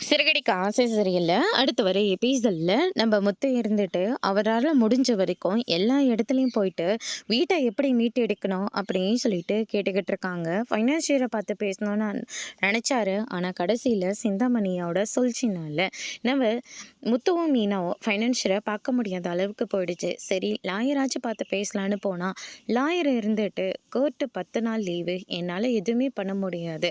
சிறகடிக்க ஆசை சரியில்ல. அடுத்து வர எபிசோட்ல நம்ம முத்து இருந்துட்டு, அவரால முடிஞ்ச வரைக்கும் எல்லா இடத்துலயும் போயிட்டு, வீட்ட எப்படி மீட்டு எடுக்கணும் அப்படின்னு சொல்லிட்டு கேட்டுக்கிட்டு இருக்காங்க. ஃபைனான்சியர பார்த்து பேசணும்னு நெனச்சாரு. ஆனா கடைசியில சிந்தாமணியோட சூழ்ச்சினால, நம்ம முத்துவும் மீனாவும் ஃபைனான்சியர பார்க்க முடியாத அளவுக்கு போயிடுச்சு. சரி லாயராச்சும் பார்த்து பேசலான்னு போனா, லாயர் இருந்துட்டு, கோர்ட்டு 10 நாள் லீவு. என்னால எதுவுமே பண்ண முடியாது.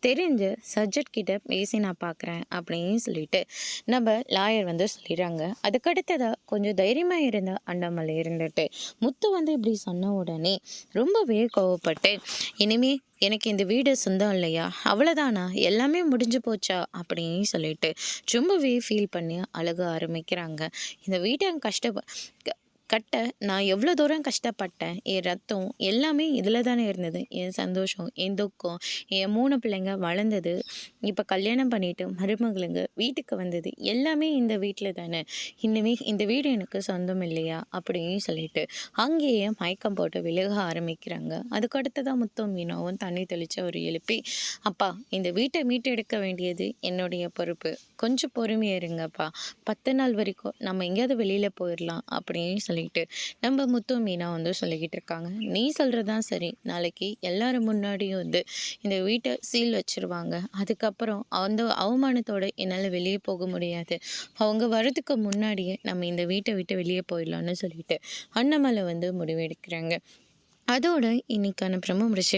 தெரிஞ்சு சப்ஜெக்ட் கிட்ட பேசி நான் பார்க்குறேன் அப்படின்னு சொல்லிட்டு நம்ம லாயர் சொல்லிடுறாங்க. அதுக்கடுத்ததா கொஞ்சம் தைரியமா இருந்த அண்ணாமலை இருந்துட்டு முத்து இப்படி சொன்ன உடனே ரொம்பவே கோவப்பட்டு, இனிமே எனக்கு இந்த வீடு சொந்தம் இல்லையா, அவ்வளோதானா, எல்லாமே முடிஞ்சு போச்சா அப்படின்னு சொல்லிட்டு ரொம்பவே ஃபீல் பண்ணி அழுக ஆரம்பிக்கிறாங்க. இந்த வீட்டை கட்ட நான் எவ்வளோ தூரம் கஷ்டப்பட்டேன். என் ரத்தம் எல்லாமே இதில் தானே இருந்தது. என் சந்தோஷம், என் துக்கம், என் 3 பிள்ளைங்க வளர்ந்தது, இப்போ கல்யாணம் பண்ணிட்டு மருமகளுங்க வீட்டுக்கு வந்தது எல்லாமே இந்த வீட்டில் தானே. இனிமே இந்த வீடு எனக்கு சொந்தம் இல்லையா அப்படின்னு சொல்லிட்டு அங்கேயே மயக்கம் போட்டு விலக ஆரம்பிக்கிறாங்க. அதுக்கடுத்ததான் முத்தும் மீனாவும் தண்ணி தெளித்து ஒரு எழுப்பி, அப்பா இந்த வீட்டை மீட்டெடுக்க வேண்டியது என்னுடைய பொறுப்பு, கொஞ்சம் பொறுமையாக இருங்கப்பா, 10 நாள் வரைக்கும் நம்ம எங்கேயாவது வெளியில் போயிடலாம் அப்படின்னு சொல்லிட்டு நம்ம முத்து மீனா சொல்லிக்கிட்டு இருக்காங்க. நீ சொல்கிறதான் சரி, நாளைக்கு எல்லாரும் முன்னாடியும் இந்த வீட்டை சீல் வச்சிருவாங்க. அதுக்கப்புறம் அந்த அவமானத்தோட என்னால் வெளியே போக முடியாது. அவங்க வர்றதுக்கு முன்னாடியே நம்ம இந்த வீட்டை விட்டு வெளியே போயிடலான்னு சொல்லிட்டு அண்ணாமலை முடிவெடுக்கிறாங்க. அதோட இன்னைக்கான பிரம்ம முடிச்சு